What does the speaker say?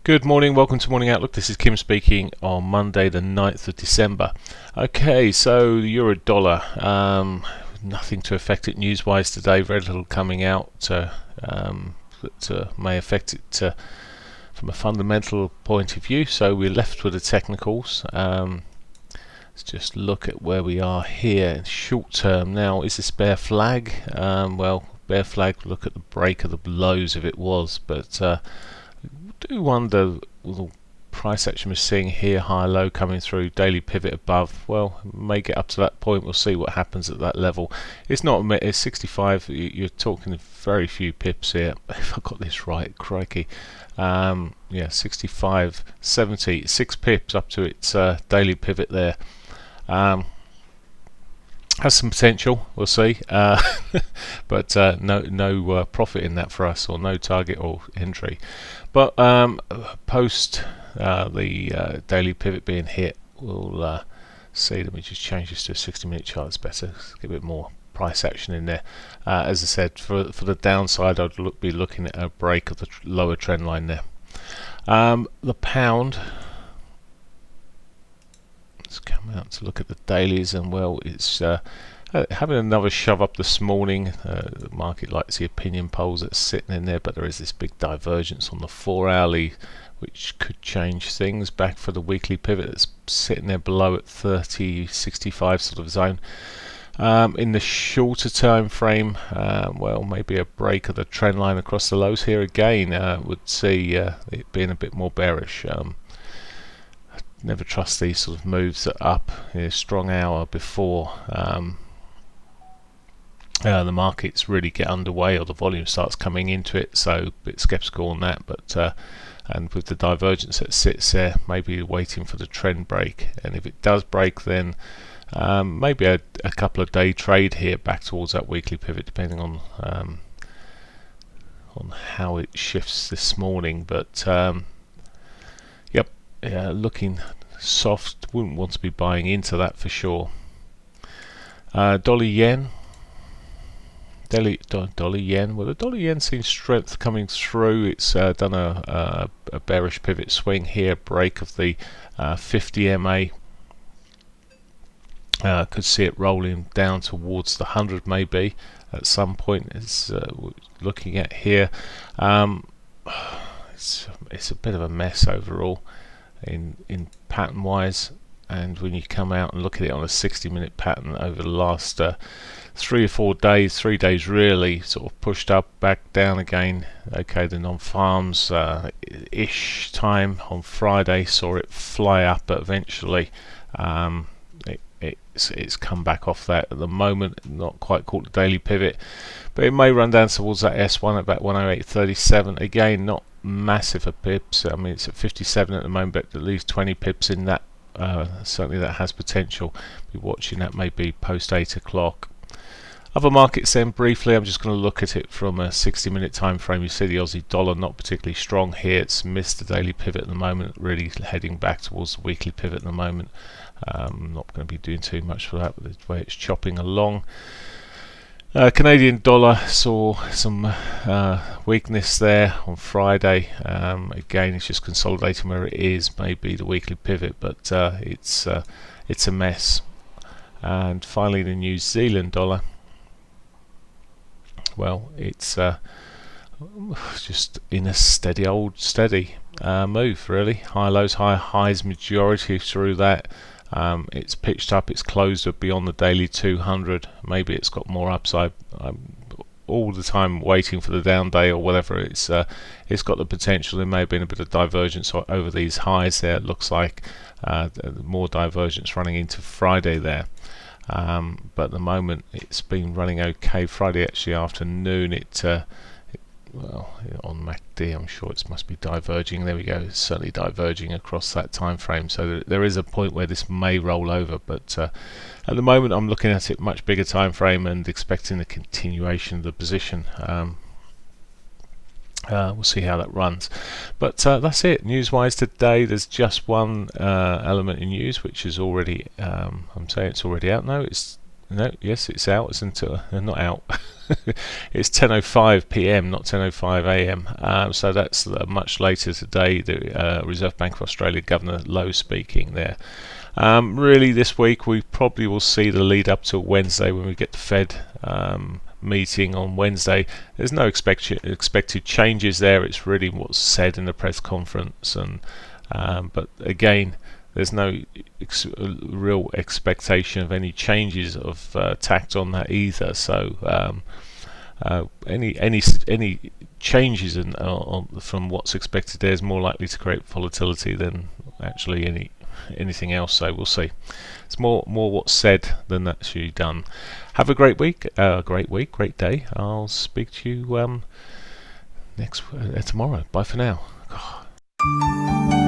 Good morning, welcome to Morning Outlook. This is Kim speaking on Monday the 9th of December. Okay, so the euro dollar, nothing to affect it news-wise today, very little coming out that may affect it from a fundamental point of view, so we're left with the technicals. Let's just look at where we are here in short term. Now, is this bear flag? Well, bear flag, look at the break of the lows if it was, but do wonder the price action we're seeing here, high low coming through, daily pivot above. Well, may get up to that point. We'll see what happens at that level. It's not, it's 65. You're talking very few pips here. If I got this right, crikey. Yeah, 65, 70, 6 pips up to its daily pivot there. Has some potential, we'll see, but no profit in that for us, or no target or entry. But post the daily pivot being hit, we'll see. Let me just change this to a 60-minute chart. It's better. Get a bit more price action in there. As I said, for the downside, I'd be looking at a break of the lower trend line there. The pound. Let's come out to look at the dailies, and well, it's having another shove up this morning. The market likes the opinion polls that's sitting in there, but there is this big divergence on the 4-hourly, which could change things. Back for the weekly pivot that's sitting there below at 30.65 sort of zone. In the shorter time frame, well, maybe a break of the trend line across the lows here again would see it being a bit more bearish. Never trust these sort of moves that up a strong hour before the markets really get underway or the volume starts coming into it, so a bit skeptical on that. But and with the divergence that sits there, maybe waiting for the trend break, and if it does break, then maybe a couple of day trade here back towards that weekly pivot, depending on how it shifts this morning. But yep, looking soft. Wouldn't want to be buying into that for sure. Dollar yen. Dollar yen. Well, the dollar yen seems strength coming through. It's done a bearish pivot swing here. Break of the 50 MA. Could see it rolling down towards the 100 maybe at some point. It's looking at here. It's a bit of a mess overall in pattern wise, and when you come out and look at it on a 60-minute pattern over the last 3 or 4 days, 3 days really, sort of pushed up, back down again. Okay, the non-farms ish time on Friday saw it fly up, but eventually it's come back off that at the moment. Not quite caught the daily pivot, but it may run down towards that S1 at about 108.37. Again, not massive of pips. I mean, it's at 57 at the moment, but at least 20 pips in that. Certainly that has potential. Be watching that maybe post 8 o'clock. Other markets then, briefly, I'm just going to look at it from a 60-minute time frame. You see the Aussie dollar not particularly strong here. It's missed the daily pivot at the moment, really heading back towards the weekly pivot at the moment. Not going to be doing too much for that, but the way it's chopping along. Canadian dollar saw some weakness there on Friday. Again, it's just consolidating where it is, maybe the weekly pivot, but it's a mess. And finally, the New Zealand dollar. Well, it's just in a steady move, really. High lows, high highs, majority through that. It's pitched up, it's closed beyond the daily 200. Maybe it's got more upside. I'm all the time waiting for the down day or whatever. It's got the potential. There may have been a bit of divergence over these highs there. It looks like more divergence running into Friday there. But at the moment it's been running okay. Friday actually afternoon well, on MACD I'm sure it must be diverging. There we go, it's certainly diverging across that time frame, so there is a point where this may roll over, but at the moment I'm looking at it much bigger time frame and expecting the continuation of the position. We'll see how that runs, but that's it news wise today. There's just one element in news which is already I'm saying it's already out now. It's No, yes, it's out. It's until not out. It's 10:05 p.m., not 10:05 a.m. So that's much later today. The Reserve Bank of Australia Governor Lowe speaking there. Really, this week we probably will see the lead up to Wednesday when we get the Fed meeting on Wednesday. There's no expected changes there. It's really what's said in the press conference, and but again, there's no real expectation of any changes of tact on that either. So any changes from what's expected there is more likely to create volatility than actually anything else. So we'll see. It's more what's said than actually done. Have a great week, great day. I'll speak to you tomorrow. Bye for now. God.